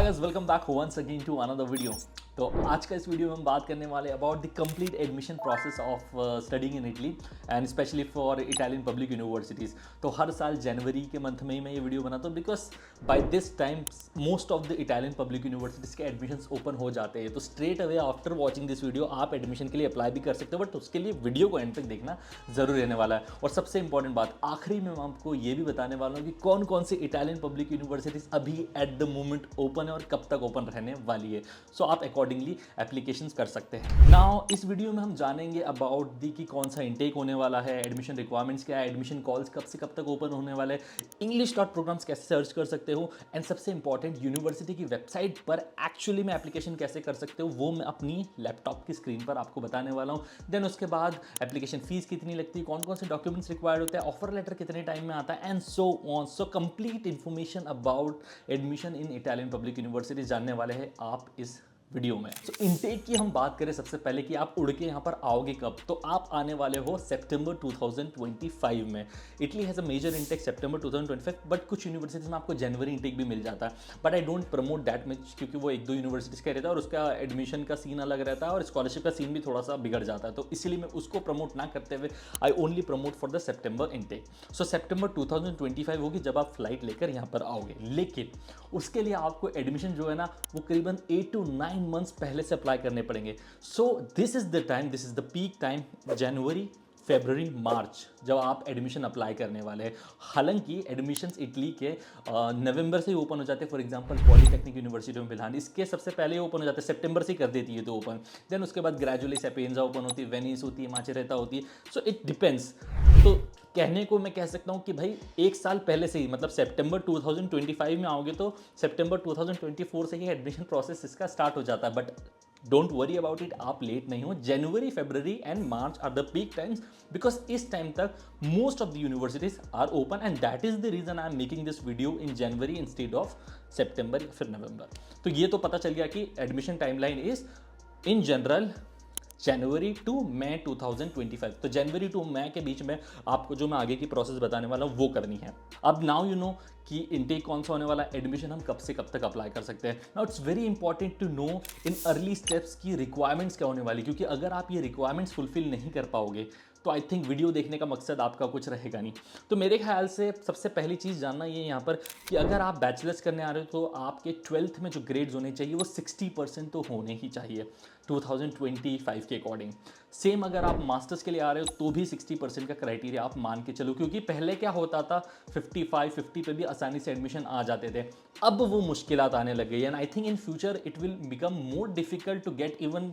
Hi guys, welcome back once again to another video. तो आज का इस वीडियो में हम बात करने वाले about the complete admission process of studying in Italy and specially for Italian public universities. तो हर साल जनवरी के मंथ में ही मैं ये वीडियो बनाता हूँ because by this time most of the Italian public universities के एडमिशन्स ओपन हो जाते हैं। तो straight away after watching this video आप एडमिशन के लिए अप्लाई भी कर सकते हो, बट उसके लिए वीडियो को एंड तक देखना जरूर रहने वाला है। और सबसे इंपॉर्टेंट बात आखिरी में मैं आपको ये भी बताने वाला हूँ कि कौन कौन सी इटालियन पब्लिक यूनिवर्सिटीज़ अभी एट द मोमेंट ओपन है और कब तक ओपन रहने वाली है। सो आप अकॉर्डिंगली एप्लीकेशंस कर सकते हैं। नाउ इस वीडियो में हम जानेंगे अबाउट दी कि कौन सा इंटेक होने वाला है, एडमिशन रिक्वायरमेंट्स क्या है, एडमिशन कॉल्स कब से कब तक ओपन होने वाले हैं, इंग्लिश डॉट प्रोग्राम्स कैसे सर्च कर सकते हो, एंड सबसे इंपॉर्टेंट यूनिवर्सिटी की वेबसाइट पर एक्चुअली में एप्लीकेशन कैसे कर सकते हो वो मैं अपनी लैपटॉप की स्क्रीन पर आपको बताने वाला हूँ। देन उसके बाद एप्लीकेशन फीस कितनी लगती है, कौन कौन से डॉक्यूमेंट्स रिक्वायर्ड होते हैं, ऑफर लेटर कितने टाइम में आता है, and so on. So complete information about admission in Italian public university जानने वाले हैं आप इस वीडियो में। तो इनटेक की हम बात करें सबसे पहले कि आप उड़ के यहाँ पर आओगे कब, तो आप आने वाले हो सितंबर 2025 में। Italy has a major intake September 2025, but कुछ यूनिवर्सिटीज़ में आपको जनवरी इनटेक भी मिल जाता है, but I don't promote that much क्योंकि वो एक दो यूनिवर्सिटीज़ का रहता है और उसका एडमिशन का सीन अलग रहता है और स्कॉलरशिप का सीन भी थोड़ा सा बिगड़ जाता है। तो इसीलिए मैं उसको प्रमोट ना करते हुए I only promote for the September intake. So सितंबर 2025 होगी जब आप फ्लाइट लेकर यहाँ पर आओगे, लेकिन उसके लिए आपको एडमिशन जो है ना वो करीबन 8 to 9 मंथ्स पहले से अप्लाई करने पड़ेंगे। So this is the time, this is the peak time, January February March, जब आप एडमिशन अप्लाई करने वाले हैं। हालांकि एडमिशन्स इटली के नवंबर से ही ओपन हो जाते हैं। फॉर एग्जांपल पॉलीटेक्निक यूनिवर्सिटी में मिलान इसके सबसे पहले ओपन हो जाते हैं, सितंबर से कर देती है तो ओपन। देन उसके बाद ग्रेजुअली सेपिएंजा ओपन होती है, वेनिस होती है, माचेरेता होती है। So it depends. तो कहने को मैं कह सकता हूँ कि भाई एक साल पहले से ही, मतलब सितंबर 2025 में आओगे तो सितंबर 2024 से ही एडमिशन प्रोसेस इसका स्टार्ट हो जाता है। But don't worry about it, आप लेट नहीं हो। January February and March are the peak times because इस टाइम तक most of the universities are open and that is the reason I am making this video in January instead of September या फिर नवंबर। तो ये तो पता चल गया कि admission timeline is in general January to May 2025। तो जनवरी टू मई के बीच में आपको जो मैं आगे की प्रोसेस बताने वाला हूँ वो करनी है। अब नाउ यू नो कि इनटेक कौन सा होने वाला है, एडमिशन हम कब से कब तक अप्लाई कर सकते हैं। Now it's very important to know in early steps की रिक्वायरमेंट्स क्या होने वाली, क्योंकि अगर आप ये रिक्वायरमेंट्स फुलफिल नहीं कर पाओगे तो आई थिंक वीडियो देखने का मकसद आपका कुछ रहेगा नहीं। तो मेरे ख्याल से सबसे पहली चीज़ जानना ये यहाँ पर कि अगर आप बैचलर्स करने आ रहे हो तो आपके 12th में जो ग्रेड्स होने चाहिए वो 60% तो होने ही चाहिए 2025 के अकॉर्डिंग। सेम अगर आप मास्टर्स के लिए आ रहे हो तो भी 60% का क्राइटेरिया आप मान के चलो, क्योंकि पहले क्या होता था 55-50 पे भी आसानी से एडमिशन आ जाते थे। अब वो मुश्किलात आने लग गई and I think in future it will become more difficult to get even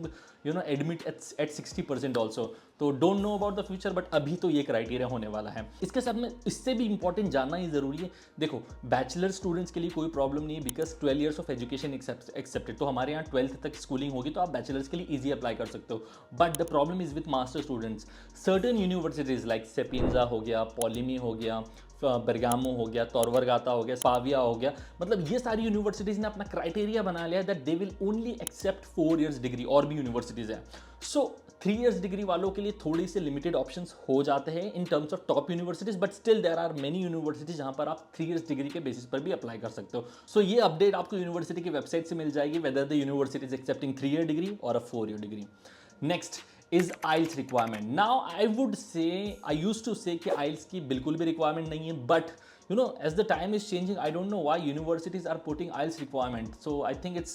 admit at 60% also. तो don't know about the future, but अभी तो ये क्राइटेरिया होने वाला है। इसके साथ में इससे भी इंपॉर्टेंट जानना ही जरूरी है। देखो बैचलर स्टूडेंट्स के लिए कोई प्रॉब्लम नहीं है because 12 years of education accepted. तो हमारे यहाँ 12th तक स्कूलिंग होगी तो आप बैचलर्स के लिए ईजी अप्लाई कर सकते हो। But the problem is with master students. Certain universities like Sapienza हो गया, पॉलिमी हो गया, बरगामो हो गया, तोर वर्गाता हो गया, पाविया हो गया, मतलब ये सारी यूनिवर्सिटीज़ ने अपना क्राइटेरिया बना लिया that they will only accept 4 years degree. और भी यूनिवर्सिटीज़ है। सो 3 इयर्स डिग्री वालों के लिए थोड़ी से लिमिटेड ऑप्शंस हो जाते हैं in terms of top universities, but still there are many universities जहां पर आप 3 इयर्स डिग्री के बेसिस पर भी अप्लाई कर सकते हो। सो ये अपडेट आपको यूनिवर्सिटी की वेबसाइट से मिल जाएगी whether the university is accepting 3 year degree और a 4 year degree. Next is IELTS requirement. Now I would say, I used to से कि आइल्स की बिल्कुल भी रिक्वायरमेंट नहीं है, but as the time is changing, I don't know why universities are putting IELTS requirement. So I think it's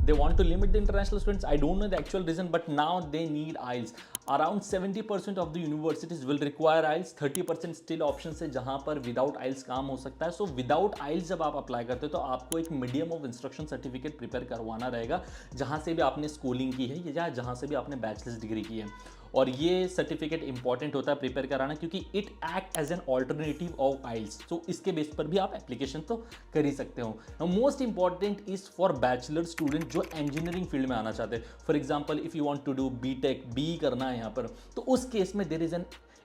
they want to limit the international students. I don't know the actual reason, but now they need IELTS. Around 70% of the universities will require IELTS, 30% still options है जहाँ पर without IELTS काम हो सकता है। So without IELTS जब आप apply करते हो तो आपको एक medium of instruction certificate prepare करवाना रहेगा जहाँ से भी आपने स्कूलिंग की है या जहाँ से भी आपने बैचलर्स डिग्री की है। और ये सर्टिफिकेट इंपॉर्टेंट होता है प्रिपेयर कराना क्योंकि it act as an alternative of IELTS. तो इसके बेस पर भी आप एप्लीकेशन तो कर ही सकते हो। Most important is for bachelor student जो इंजीनियरिंग फील्ड में आना चाहते हैं। For example if you want to do BTech, B करना है यहाँ पर, तो उस केस में there is an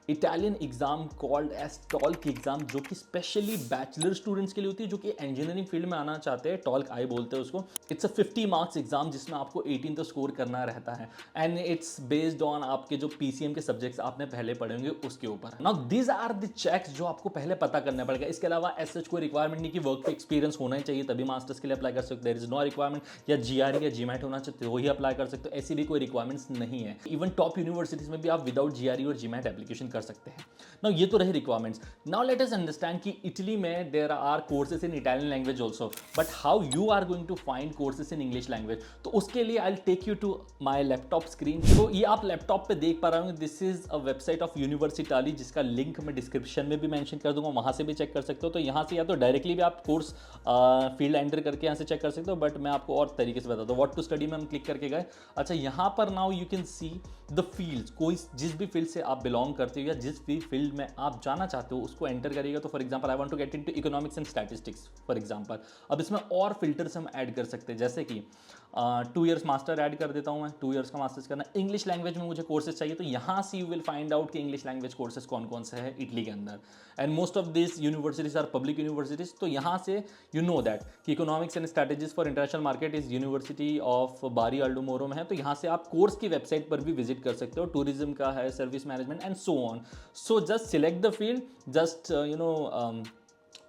Italian exam called as TOLC exam, जो कि स्पेशली बैचलर स्टूडेंट्स के लिए होती है जो कि इंजीनियरिंग फील्ड में आना चाहते हैं। टॉल्क आई बोलते हैं उसको। इट्स अ 50 मार्क्स एग्जाम जिसमें आपको 18 तो स्कोर करना रहता है, एंड इट्स बेस्ड ऑन आपके जो पीसीएम के सब्जेक्ट्स आपने पहले पढ़े होंगे उसके ऊपर। Now these are the checks जो आपको पहले पता करना पड़ेगा। इसके अलावा एज सच कोई रिक्वायरमेंट नहीं कि वर्क पे एक्सपीरियंस होना ही चाहिए तभी मास्टर्स के लिए अप्लाई कर सकते हो। देयर इज नो रिक्वायरमेंट या जीआरई या जीमैट होना चाहिए तो वही अप्लाई कर सकते हो, ऐसी भी कोई रिक्वायरमेंट्स नहीं है। इवन टॉप यूनिवर्सिटीज में भी आप विदाउट जीआरई और जीमैट एप्लीकेशन कर सकते हैं। नाउ ये तो रहे requirements. Now let us understand कि इटली में there are courses in Italian language also, but how you are going to find courses in English language. तो उसके लिए I will take you to my laptop screen. तो ये आप laptop पे देख पा रहे होंगे, this is a website of university Italy, जिसका लिंक मैं डिस्क्रिप्शन में भी मेंशन कर दूंगा, वहां से भी चेक कर सकते हो। तो यहाँ से या तो डायरेक्टली भी आप कोर्स फील्ड एंटर करके यहाँ से चेक कर सकते हो, बट मैं आपको और तरीके से बताता हूँ। व्हाट टू स्टडी में हम क्लिक करके गए। अच्छा, यहाँ पर now you can see the fields, कोई जिस भी फील्ड से आप बिलोंग करते हो या जिस भी फील्ड में आप जाना चाहते हो उसको एंटर करिएगा। तो for example I want to get into economics and statistics for example. अब इसमें और फिल्टर्स हम ऐड कर सकते हैं, जैसे कि 2 इयर्स मास्टर ऐड कर देता हूँ मैं, 2 इयर्स का मास्टर्स करना। इंग्लिश लैंग्वेज में मुझे कोर्सेज चाहिए तो यहाँ से यू विल फाइंड आउट कि इंग्लिश लैंग्वेज कोर्सेज कौन कौन से है इटली के अंदर। And most of this universities are public universities. तो यहाँ से यू नो दैट कि economics and strategies for international market is university of Bari Aldo Moro में है। तो यहाँ से आप कोर्स की वेबसाइट पर भी विजिट कर सकते हो। टूरिज्म का है, service management and so on. So just select the field, just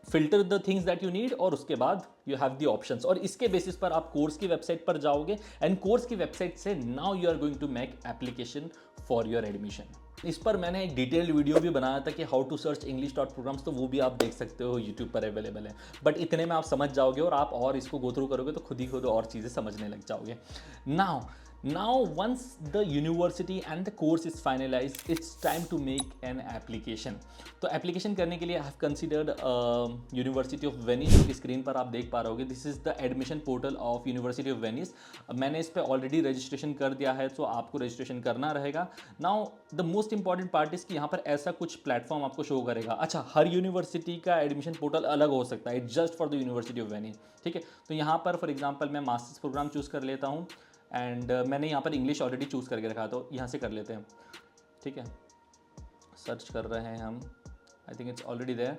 filter the things that you need और उसके बाद यू हैव द ऑप्शंस। और इसके बेसिस पर आप कोर्स की वेबसाइट पर जाओगे एंड कोर्स की वेबसाइट से now you are going to make application for your admission. इस पर मैंने एक डिटेल्ड वीडियो भी बनाया था कि how to search English dot programs, तो वो भी आप देख सकते हो, यूट्यूब पर अवेलेबल है। बट इतने में आप समझ जाओगे और आप और इसको गो थ्रू करोगे तो खुद ही खुद और चीज़ें समझने लग जाओगे। Now once the university and the course is finalized, it's time to make an application. तो एप्लीकेशन करने के लिए I have considered university of Venice, जो कि स्क्रीन पर आप देख पा रहे होगे। This is the admission portal of university of Venice. मैंने इस पर ऑलरेडी रजिस्ट्रेशन कर दिया है, तो आपको रजिस्ट्रेशन करना रहेगा। Now the most important part is कि यहाँ पर ऐसा कुछ प्लेटफॉर्म आपको शो करेगा। अच्छा, हर यूनिवर्सिटी का एडमिशन पोर्टल अलग हो सकता है, just for the university of Venice, ठीक है। तो यहाँ पर फॉर एग्जाम्पल मैं मास्टर्स प्रोग्राम चूज़ कर लेता हूँ एंड मैंने यहाँ पर इंग्लिश ऑलरेडी चूज़ करके रखा, तो यहाँ से कर लेते हैं, ठीक है। सर्च कर रहे हैं हम, I think it's already there,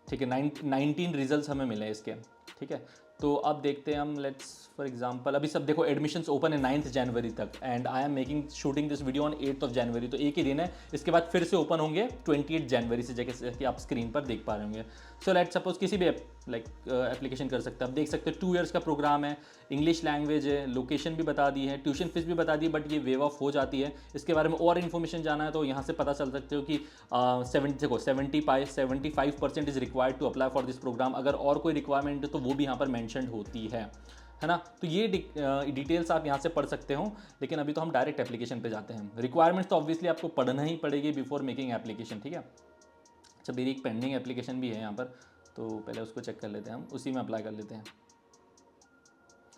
ठीक है। 19 रिजल्ट्स हमें मिले इसके, ठीक है। तो अब देखते हैं हम, लेट्स फॉर एग्जांपल अभी सब देखो एडमिशन्स ओपन है 9 जनवरी तक and I am making shooting this video on 8 जनवरी। तो एक ही दिन है, इसके बाद फिर से ओपन होंगे 28 जनवरी से, जैसे कि आप स्क्रीन पर देख पा रहे होंगे। सो लेट सपोज किसी भी एप्लीकेशन कर सकते हैं। आप देख सकते हो 2 इयर्स का प्रोग्राम है, इंग्लिश लैंग्वेज है, लोकेशन भी बता दी है, ट्यूशन फीस भी बता दी, बट ये वेव ऑफ हो जाती है। इसके बारे में और इन्फॉर्मेशन जाना है तो यहाँ से पता चल सकते हो कि 75% is required to apply for this program. अगर और कोई रिक्वायरमेंट है तो वो भी यहाँ पर मैंशन होती है ना। तो ये डिटेल्स आप यहाँ से पढ़ सकते हो, लेकिन अभी तो हम डायरेक्ट एप्लीकेशन पे जाते हैं। रिक्वायरमेंट्स तो ऑब्वियसली आपको पढ़ना ही पड़ेगी बिफोर मेकिंग एप्लीकेशन, ठीक है। अच्छा, मेरी एक पेंडिंग एप्लीकेशन भी है यहाँ पर, तो पहले उसको चेक कर लेते हैं, हम उसी में अप्लाई कर लेते हैं।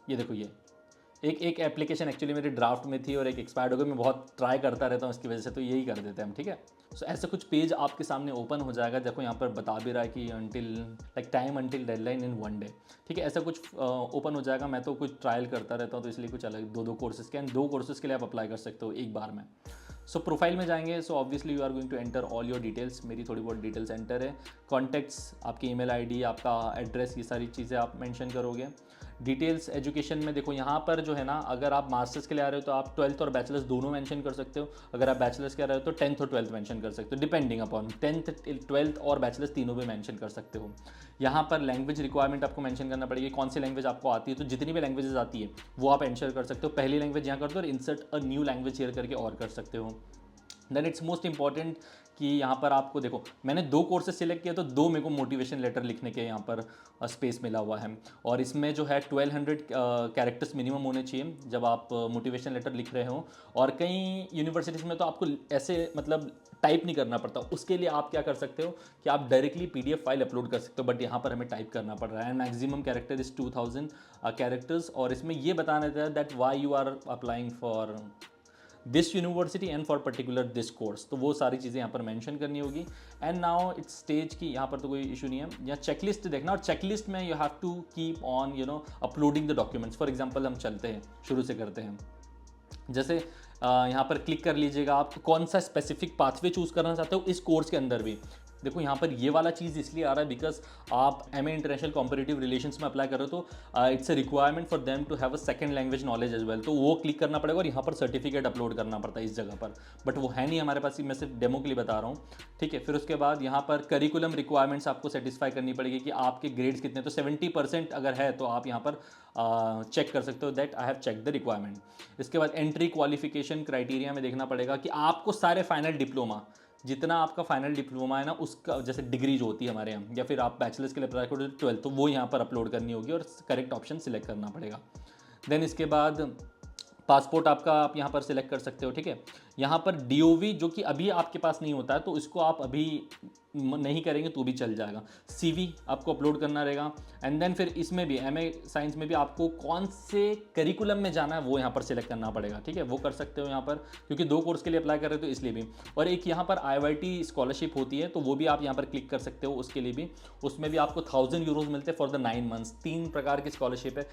ये देखो, ये एक एप्लीकेशन एक्चुअली मेरी ड्राफ्ट में थी और एक एक्सपायर्ड हो गई। मैं बहुत ट्राई करता रहता हूँ इसकी वजह से, तो यही कर देते हैं हम, ठीक है। सो ऐसा कुछ पेज आपके सामने ओपन हो जाएगा। देखो यहाँ पर बता भी रहा है कि टाइम अंटिल डेडलाइन इन 1 डे, ठीक है। ऐसा कुछ ओपन हो जाएगा। मैं तो कुछ ट्रायल करता रहता हूँ, तो इसलिए कुछ अलग 2 कोर्सेज के एंड 2 कोर्सेज के लिए आप अप्लाई कर सकते हो एक बार में। सो प्रोफाइल में जाएंगे, so obviously you are going to enter all your details. मेरी थोड़ी बहुत डिटेल्स एंटर है, कॉन्टैक्ट्स, आपकी ईमेल आईडी, आपका एड्रेस, ये सारी चीज़ें आप मेंशन करोगे। डिटेल्स एजुकेशन में देखो यहाँ पर जो है ना, अगर आप मास्टर्स के लिए आ रहे हो तो आप 12th और बैचलर्स दोनों मेंशन कर सकते हो। अगर आप बैचलर्स के आ रहे हो तो 10th और 12th मेंशन कर सकते हो, डिपेंडिंग अपॉन 10th 12th और बैचलर्स तीनों भी मेंशन कर सकते हो। यहाँ पर लैंग्वेज रिक्वायरमेंट आपको मेंशन करना पड़ेगी, कौन सी लैंग्वेज आपको आती है। तो जितनी भी लैंग्वेजेस आती है वो आप एंटर कर सकते हो। पहली लैंग्वेज यहाँ कर दो और insert a new language share करके और कर सकते हो। देन इट्स मोस्ट इंपॉर्टेंट कि यहाँ पर आपको देखो, मैंने 2 कोर्सेज सिलेक्ट किए तो 2 मेरे को मोटिवेशन लेटर लिखने के यहाँ पर स्पेस मिला हुआ है। और इसमें जो है 1200 कैरेक्टर्स मिनिमम होने चाहिए जब आप मोटिवेशन लेटर लिख रहे हो। और कई यूनिवर्सिटीज़ में तो आपको ऐसे मतलब टाइप नहीं करना पड़ता। उसके लिए आप क्या कर सकते हो कि आप डायरेक्टली PDF फाइल अपलोड कर सकते हो, बट यहाँ पर हमें टाइप करना पड़ रहा है। Maximum character is 2000 characters. और इसमें ये बताना था that why you are applying for this university and for particular this course, तो वो सारी चीज़ें यहाँ पर मेंशन करनी होगी। एंड नाउ इट्स स्टेज की, यहाँ पर तो कोई इशू नहीं है। यहाँ चेकलिस्ट देखना, और चेकलिस्ट में you have to keep on uploading the documents. For example हम चलते हैं, शुरू से करते हैं। जैसे यहाँ पर क्लिक कर लीजिएगा, आप कौन सा स्पेसिफिक पाथवे चूज़ करना चाहते हो इस कोर्स के अंदर भी। देखो यहाँ पर ये वाला चीज़ इसलिए आ रहा है बिकॉज आप एमए इंटरनेशनल कॉम्पिटिटिव रिलेशंस में अप्लाई करो तो it's a requirement for them to have a second language knowledge as well, तो वो क्लिक करना पड़ेगा और यहाँ पर सर्टिफिकेट अपलोड करना पड़ता है इस जगह पर, बट वो है नहीं हमारे पास, मैं सिर्फ डेमो के लिए बता रहा हूँ। ठीक है, फिर उसके बाद यहाँ पर करिकुलम रिक्वायरमेंट्स आपको सेटिस्फाई करनी पड़ेगी कि आपके ग्रेड्स कितने, तो 70% अगर है तो आप यहाँ पर चेक कर सकते हो that I have check the requirement. इसके बाद एंट्री क्वालिफिकेशन क्राइटेरिया में देखना पड़ेगा कि आपको सारे फाइनल डिप्लोमा, जितना आपका फाइनल डिप्लोमा है ना उसका जैसे डिग्री जो होती है हमारे यहाँ, या फिर आप बैचलर्स के लिए अप्लाई करो 12, तो वो यहाँ पर अपलोड करनी होगी और करेक्ट ऑप्शन सिलेक्ट करना पड़ेगा। देन इसके बाद पासपोर्ट आपका आप यहाँ पर सिलेक्ट कर सकते हो। ठीक है, यहाँ पर डीओवी जो कि अभी आपके पास नहीं होता है तो इसको आप अभी नहीं करेंगे तो भी चल जाएगा। सीवी आपको अपलोड करना रहेगा। एंड देन फिर इसमें भी एमए साइंस में भी आपको कौन से करिकुलम में जाना है वो यहाँ पर सिलेक्ट करना पड़ेगा। ठीक है, वो कर सकते हो यहाँ पर, क्योंकि 2 कोर्स के लिए अप्लाई कर रहे हो तो इसलिए भी। और एक यहाँ पर IYT स्कॉलरशिप होती है तो वो भी आप यहाँ पर क्लिक कर सकते हो, उसके लिए भी उसमें भी आपको 1000 यूरोज मिलते हैं फॉर द 9 मंथ्स। 3 प्रकार की स्कॉलरशिप है,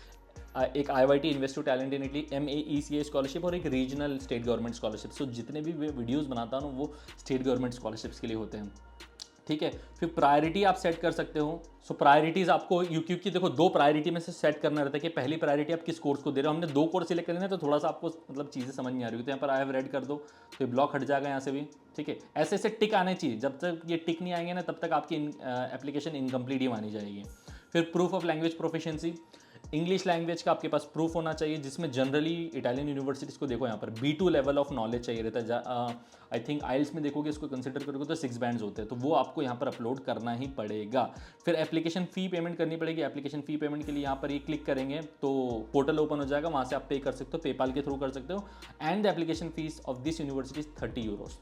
एक IYT invest to talent in Italy MEECA scholarship और एक regional state government scholarship. So जितने भी वीडियोस बनाता हूँ वो स्टेट गवर्नमेंट स्कॉलरशिप्स के लिए होते हैं। ठीक है, फिर प्रायोरिटी आप सेट कर सकते हो। सो प्रायोरिटीज़ आपको क्योंकि देखो 2 प्रायोरिटी में से सेट करना रहता है कि पहली प्रायोरिटी आप किस कोर्स को दे रहे हो। हमने 2 कोर्स सिलेक्ट करने हैं तो थोड़ा सा आपको मतलब चीज़ें समझ नहीं आ रही हो, तो यहाँ पर आई हैव रेड कर दो तो ये ब्लॉक हट जाएगा यहाँ से भी। ठीक है, ऐसे ऐसे टिक आने चाहिए, जब तक ये टिक नहीं आएंगे ना तब तक आपकी एप्लीकेशन इनकम्प्लीट ही मानी जाएगी। फिर proof of language proficiency, English language का आपके पास प्रूफ होना चाहिए, जिसमें जनरली इटालियन यूनिवर्सिटीज़ को देखो यहाँ पर B2 लेवल ऑफ नॉलेज चाहिए रहता है। आई थिंक आइल्स में देखोगे इसको कंसिडर करोगे तो 6 बैंड्स होते हैं, तो वो आपको यहाँ पर अपलोड करना ही पड़ेगा। फिर एप्लीकेशन फ़ी पेमेंट करनी पड़ेगी। एप्लीकेशन फ़ी पेमेंट के लिए यहाँ पर ये क्लिक करेंगे तो पोर्टल ओपन हो जाएगा, वहाँ से आप पे कर सकते हो, पेपाल के थ्रू कर सकते हो। And the application fees of this university is 30 euros.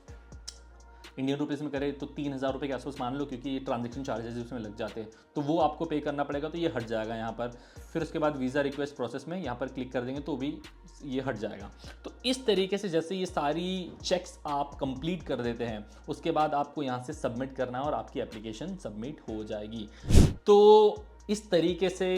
Indian rupees में करें तो 3000 रुपये के आसपास मान लो, क्योंकि ये ट्रांजेक्शन चार्जेस उसमें लग जाते हैं, तो वो आपको पे करना पड़ेगा, तो ये हट जाएगा यहाँ पर। फिर उसके बाद वीज़ा रिक्वेस्ट प्रोसेस में यहाँ पर क्लिक कर देंगे तो भी ये हट जाएगा। तो इस तरीके से जैसे ये सारी चेक्स आप कंप्लीट कर देते हैं उसके बाद आपको यहाँ से सबमिट करना है और आपकी एप्लीकेशन सबमिट हो जाएगी। तो इस तरीके से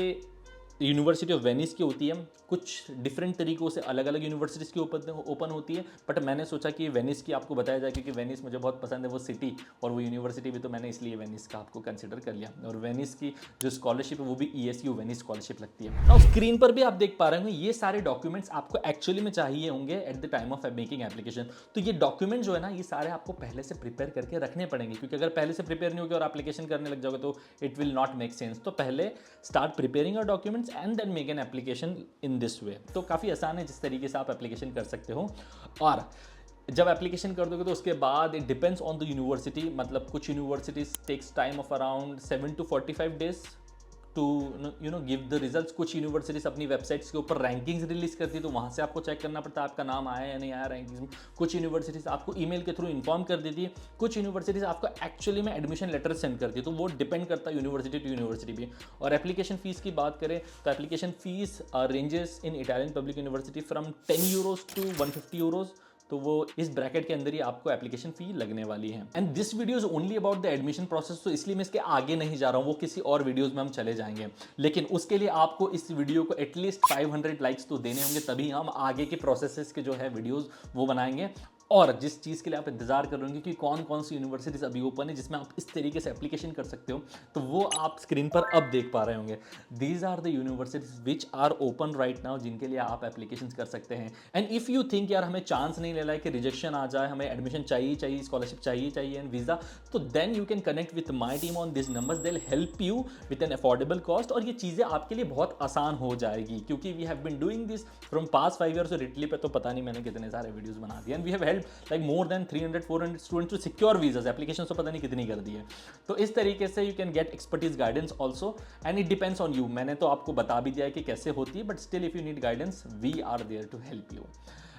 यूनिवर्सिटी ऑफ वेनिस की होती है, कुछ डिफरेंट तरीक़ों से अलग अलग यूनिवर्सिटीज़ की ओपन होती है, बट मैंने सोचा कि वेनिस की आपको बताया जाए क्योंकि वेनिस मुझे बहुत पसंद है, वो सिटी और वो यूनिवर्सिटी भी, तो मैंने इसलिए वेनिस का आपको कंसिडर कर लिया। और वेनिस की जो स्कॉलरशिप है वो भी ESU वेनिस स्कॉलरशिप लगती है। और स्क्रीन पर भी आप देख पा रहे होंगे ये सारे डॉक्यूमेंट्स आपको एक्चुअली में चाहिए होंगे at the time of making application. तो ये डॉक्यूमेंट जो है ना ये सारे आपको पहले से प्रिपेयर करके रखने पड़ेंगे, क्योंकि अगर पहले से प्रिपेयर नहीं होगी और एप्लीकेशन करने लग जाओगे तो it will not make sense. तो पहले start preparing your documents and then make an application in this way. तो काफ़ी आसान है जिस तरीके से आप एप्लीकेशन कर सकते हो। और जब एप्लीकेशन कर दोगे तो उसके बाद it depends on the university, मतलब कुछ universities takes time of around 7 to 45 days to give the results. कुछ यूनिवर्सिटीज़ अपनी वेबसाइट्स के ऊपर रैंकिंग्स रिलीज करती है तो वहाँ से आपको चेक करना पड़ता है आपका नाम आया या नहीं आया रैंकिंग्स में। कुछ यूनिवर्सिटीज़ आपको ईमेल के थ्रू इन्फॉर्म कर देती है, कुछ यूनिवर्सिटीज़ आपको एक्चुअली में एडमिशन लेटर सेंड करती है, तो वो डिपेंड करता है यूनिवर्सिटी टू यूनिवर्सिटी भी। और एप्लीकेशन फीस की बात करें तो application fees ranges in Italian public university from 10 euros to 150 euros, तो वो इस ब्रैकेट के अंदर ही आपको एप्लीकेशन फी लगने वाली है। And this video is only about the admission process, तो इसलिए मैं इसके आगे नहीं जा रहा हूँ, वो किसी और वीडियोस में हम चले जाएंगे। लेकिन उसके लिए आपको इस वीडियो को एटलीस्ट 500 लाइक्स तो देने होंगे, तभी हम आगे के प्रोसेसेस के जो है वीडियोस वो बनाएंगे। और जिस चीज़ के लिए आप इंतजार कर रहे होंगे कि कौन कौन सी यूनिवर्सिटीज़ अभी ओपन है जिसमें आप इस तरीके से एप्लीकेशन कर सकते हो, तो वो आप स्क्रीन पर अब देख पा रहे होंगे। These are the universities which are open right now, जिनके लिए आप एप्लीकेशन कर सकते हैं। एंड इफ़ यू थिंक यार हमें चांस नहीं ले रहा है कि रिजेक्शन आ जाए, हमें एडमिशन चाहिए, स्कॉलरशिप चाहिए एंड वीज़ा, तो then you can connect with my team on this numbers, they will help you with an affordable cost. और ये चीज़ें आपके लिए बहुत आसान हो जाएगी, क्योंकि we have been doing this from past 5 years। और इटली पे तो पता नहीं मैंने कितने सारे वीडियोज़ बना दिए, and we have help like more than 300-400 students to secure visas. Application तो पता नहीं कितनी कर दी है। तो इस तरीके से you can get expertise guidance also, and it depends on you. मैंने तो आपको बता भी दिया है कि कैसे होती है, but still if you need guidance we are there to help you.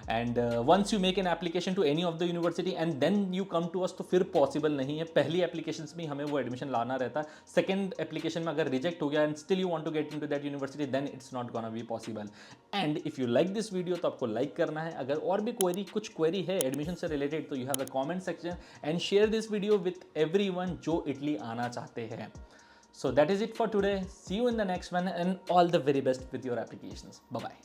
And once you make an application to any of the university and then you come to us, तो फिर पॉसिबल नहीं है। पहली एप्लीकेशन में हमें वो admission लाना रहता है, सेकंड एप्लीकेशन में अगर रिजेक्ट हो गया and still you want to get into that university, then it's not gonna be possible. And if you like this video तो आपको लाइक करना है। अगर और भी कुछ क्वेरी है एडमिशन से रिलेटेड तो you have a comment section, and share this video with everyone जो इटली आना चाहते हैं। So that is it for today. See you in the next one, and all the very best with your applications. Bye bye.